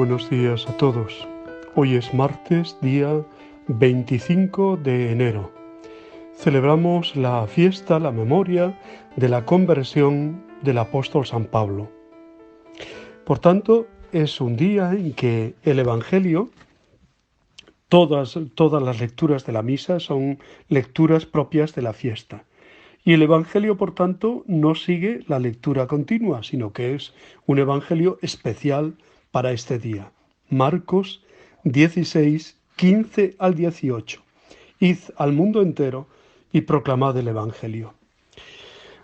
buenos días a todos. Hoy es martes, día 25 de enero. Celebramos la fiesta, la memoria de la conversión del apóstol San Pablo. Por tanto, es un día en que el Evangelio, todas las lecturas de la misa son lecturas propias de la fiesta. Y el Evangelio, por tanto, no sigue la lectura continua, sino que es un Evangelio especial para este día. Marcos 16, 15 al 18. Id al mundo entero y proclamad el Evangelio.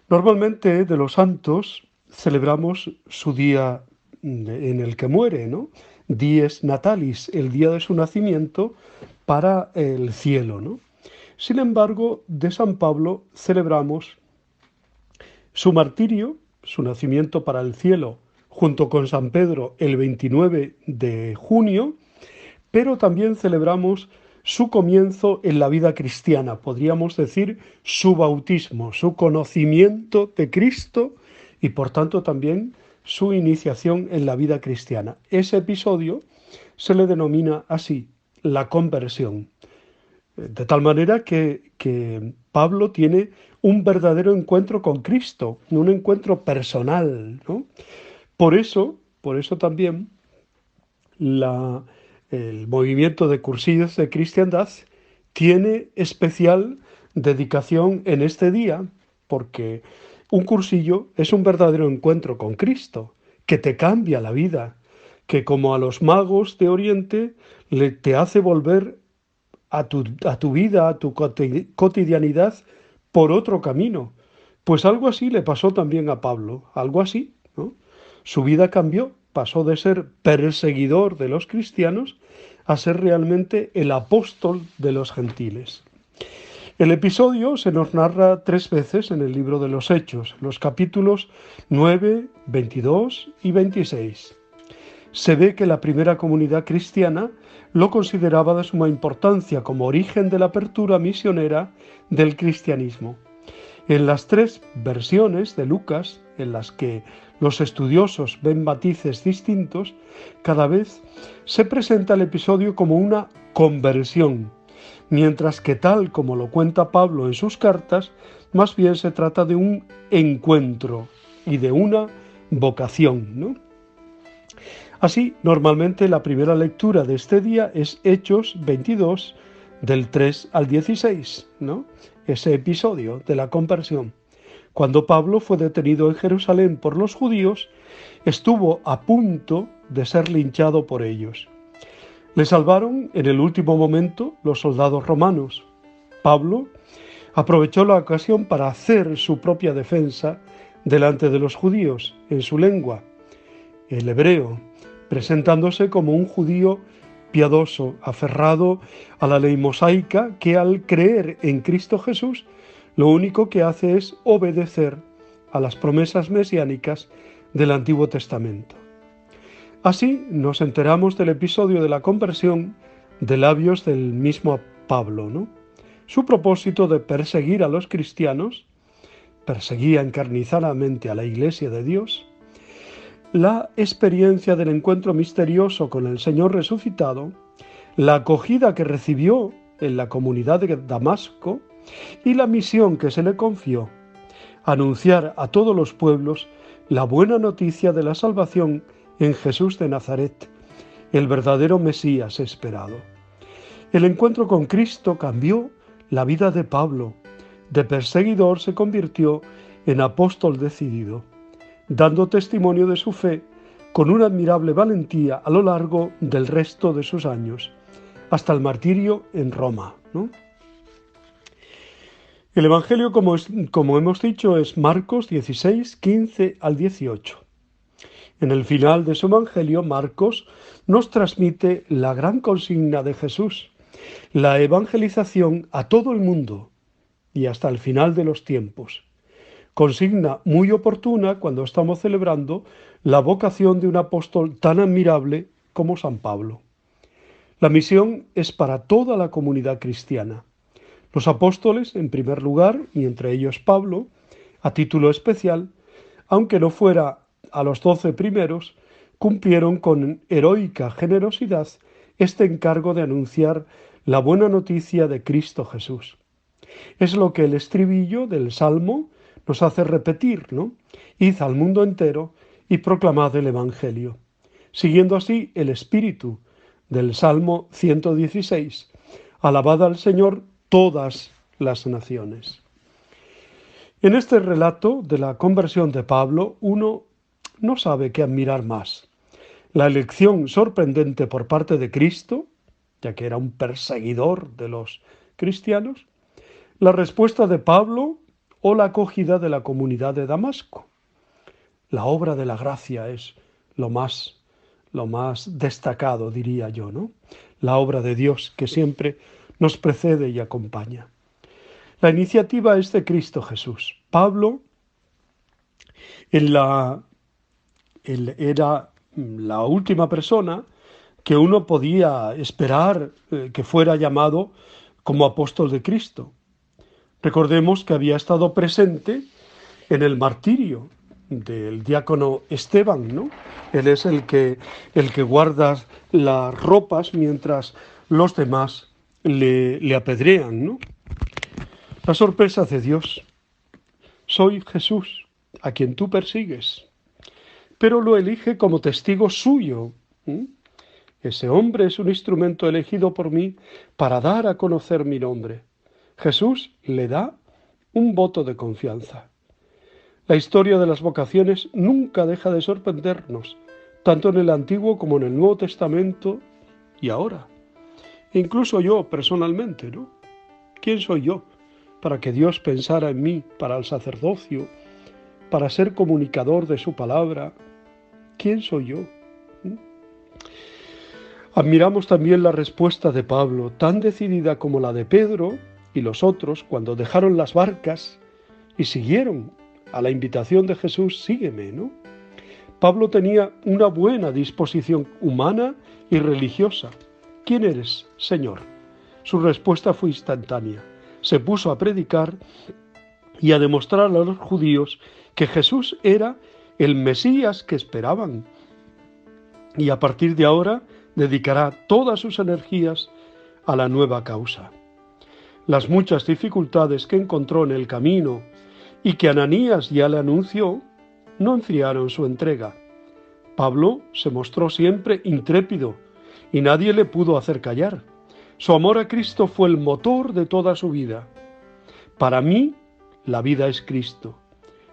Normalmente de los santos celebramos su día en el que muere, ¿no? Dies Natalis, el día de su nacimiento para el cielo, ¿no? Sin embargo, de San Pablo celebramos su martirio, su nacimiento para el cielo, junto con San Pedro el 29 de junio, pero también celebramos su comienzo en la vida cristiana, podríamos decir su bautismo, su conocimiento de Cristo y por tanto también su iniciación en la vida cristiana. Ese episodio se le denomina así, la conversión. De tal manera que Pablo tiene un verdadero encuentro con Cristo, un encuentro personal, ¿no? Por eso también el movimiento de cursillos de cristiandad tiene especial dedicación en este día, porque un cursillo es un verdadero encuentro con Cristo, que te cambia la vida, que como a los magos de Oriente te hace volver a tu vida, a tu cotidianidad, por otro camino. Pues algo así le pasó también a Pablo, algo así, ¿no? Su vida cambió, pasó de ser perseguidor de los cristianos a ser realmente el apóstol de los gentiles. El episodio se nos narra 3 veces en el libro de los Hechos, los capítulos 9, 22 y 26. Se ve que la primera comunidad cristiana lo consideraba de suma importancia como origen de la apertura misionera del cristianismo. En las 3 versiones de Lucas, en las que los estudiosos ven matices distintos, cada vez se presenta el episodio como una conversión, mientras que tal como lo cuenta Pablo en sus cartas, más bien se trata de un encuentro y de una vocación, ¿no? Así, normalmente la primera lectura de este día es Hechos 22, del 3 al 16, ¿no? Ese episodio de la conversión. Cuando Pablo fue detenido en Jerusalén por los judíos, estuvo a punto de ser linchado por ellos. Le salvaron en el último momento los soldados romanos. Pablo aprovechó la ocasión para hacer su propia defensa delante de los judíos, en su lengua, el hebreo, presentándose como un judío piadoso, aferrado a la ley mosaica, que al creer en Cristo Jesús, lo único que hace es obedecer a las promesas mesiánicas del Antiguo Testamento. Así nos enteramos del episodio de la conversión de labios del mismo Pablo, ¿no? Su propósito de perseguir a los cristianos, perseguía encarnizadamente a la Iglesia de Dios, la experiencia del encuentro misterioso con el Señor resucitado, la acogida que recibió en la comunidad de Damasco y la misión que se le confió, anunciar a todos los pueblos la buena noticia de la salvación en Jesús de Nazaret, el verdadero Mesías esperado. El encuentro con Cristo cambió la vida de Pablo. De perseguidor se convirtió en apóstol decidido, dando testimonio de su fe con una admirable valentía a lo largo del resto de sus años, hasta el martirio en Roma, ¿no? El Evangelio, como hemos dicho, es Marcos 16, 15 al 18. En el final de su Evangelio, Marcos nos transmite la gran consigna de Jesús, la evangelización a todo el mundo y hasta el final de los tiempos. Consigna muy oportuna cuando estamos celebrando la vocación de un apóstol tan admirable como San Pablo. La misión es para toda la comunidad cristiana. Los apóstoles, en primer lugar, y entre ellos Pablo, a título especial, aunque no fuera a los 12 primeros, cumplieron con heroica generosidad este encargo de anunciar la buena noticia de Cristo Jesús. Es lo que el estribillo del Salmo nos hace repetir, ¿no? Id al mundo entero y proclamad el Evangelio. Siguiendo así el espíritu del Salmo 116, alabad al Señor todas las naciones. En este relato de la conversión de Pablo, uno no sabe qué admirar más. La elección sorprendente por parte de Cristo, ya que era un perseguidor de los cristianos, la respuesta de Pablo o la acogida de la comunidad de Damasco. La obra de la gracia es lo más destacado, diría yo, ¿no? La obra de Dios que siempre nos precede y acompaña. La iniciativa es de Cristo Jesús. Pablo era la última persona que uno podía esperar que fuera llamado como apóstol de Cristo. Recordemos que había estado presente en el martirio del diácono Esteban, ¿no? Él es el que guarda las ropas mientras los demás le apedrean, ¿no? La sorpresa de Dios. Soy Jesús, a quien tú persigues, pero lo elige como testigo suyo. Ese hombre es un instrumento elegido por mí para dar a conocer mi nombre. Jesús le da un voto de confianza. La historia de las vocaciones nunca deja de sorprendernos, tanto en el Antiguo como en el Nuevo Testamento y ahora. Incluso yo personalmente, ¿no? ¿Quién soy yo para que Dios pensara en mí para el sacerdocio, para ser comunicador de su palabra? ¿Quién soy yo? Admiramos también la respuesta de Pablo, tan decidida como la de Pedro y los otros cuando dejaron las barcas y siguieron a la invitación de Jesús, sígueme, ¿no? Pablo tenía una buena disposición humana y religiosa. ¿Quién eres, Señor? Su respuesta fue instantánea. Se puso a predicar y a demostrar a los judíos que Jesús era el Mesías que esperaban. Y a partir de ahora dedicará todas sus energías a la nueva causa. Las muchas dificultades que encontró en el camino y que Ananías ya le anunció, no enfriaron su entrega. Pablo se mostró siempre intrépido y nadie le pudo hacer callar. Su amor a Cristo fue el motor de toda su vida. Para mí, la vida es Cristo.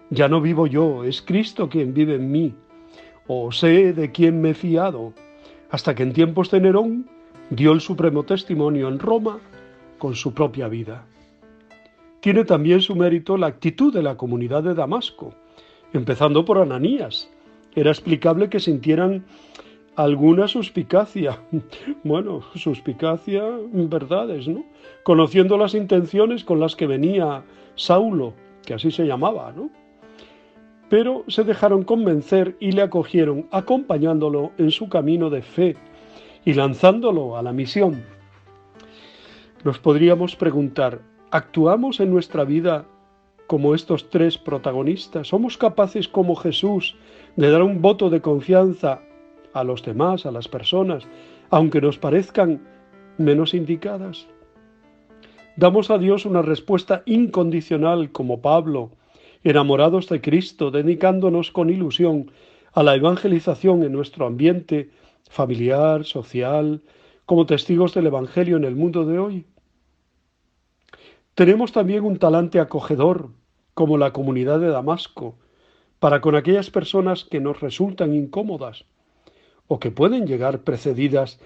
Ya no vivo yo, es Cristo quien vive en mí. O sé de quién me he fiado, hasta que en tiempos de Nerón dio el supremo testimonio en Roma con su propia vida. Tiene también su mérito la actitud de la comunidad de Damasco, empezando por Ananías. Era explicable que sintieran alguna suspicacia. Bueno, suspicacia, verdades, ¿no? Conociendo las intenciones con las que venía Saulo, que así se llamaba, ¿no? Pero se dejaron convencer y le acogieron, acompañándolo en su camino de fe y lanzándolo a la misión. Nos podríamos preguntar, ¿actuamos en nuestra vida como estos tres protagonistas? ¿Somos capaces, como Jesús, de dar un voto de confianza a los demás, a las personas, aunque nos parezcan menos indicadas? ¿Damos a Dios una respuesta incondicional, como Pablo, enamorados de Cristo, dedicándonos con ilusión a la evangelización en nuestro ambiente familiar, social, como testigos del Evangelio en el mundo de hoy? Tenemos también un talante acogedor, como la comunidad de Damasco, para con aquellas personas que nos resultan incómodas o que pueden llegar precedidas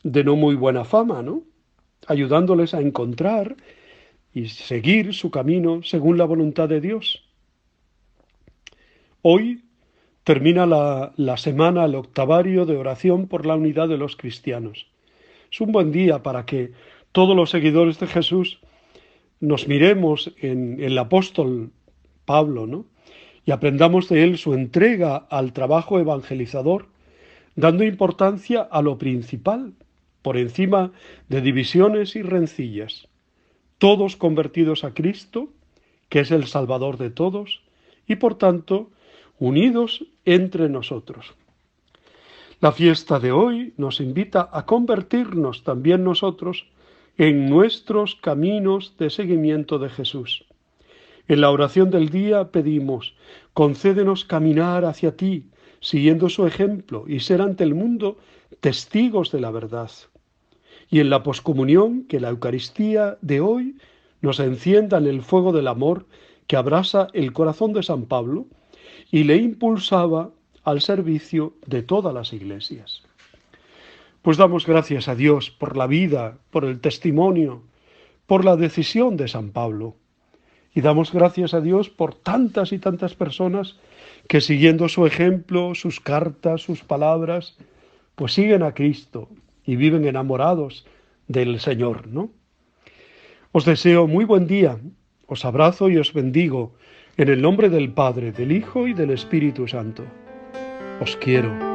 de no muy buena fama, ¿no? Ayudándoles a encontrar y seguir su camino según la voluntad de Dios. Hoy termina la semana, el octavario de oración por la unidad de los cristianos. Es un buen día para que todos los seguidores de Jesús nos miremos en el apóstol Pablo, ¿no? Y aprendamos de él su entrega al trabajo evangelizador, dando importancia a lo principal, por encima de divisiones y rencillas. Todos convertidos a Cristo, que es el Salvador de todos, y por tanto, unidos entre nosotros. La fiesta de hoy nos invita a convertirnos también nosotros en nuestros caminos de seguimiento de Jesús. En la oración del día pedimos: concédenos caminar hacia ti, siguiendo su ejemplo, y ser ante el mundo testigos de la verdad. Y en la poscomunión, que la Eucaristía de hoy nos encienda en el fuego del amor que abrasa el corazón de San Pablo y le impulsaba al servicio de todas las iglesias. Pues damos gracias a Dios por la vida, por el testimonio, por la decisión de San Pablo. Y damos gracias a Dios por tantas y tantas personas que, siguiendo su ejemplo, sus cartas, sus palabras, pues siguen a Cristo y viven enamorados del Señor, ¿no? Os deseo muy buen día, os abrazo y os bendigo en el nombre del Padre, del Hijo y del Espíritu Santo. Os quiero.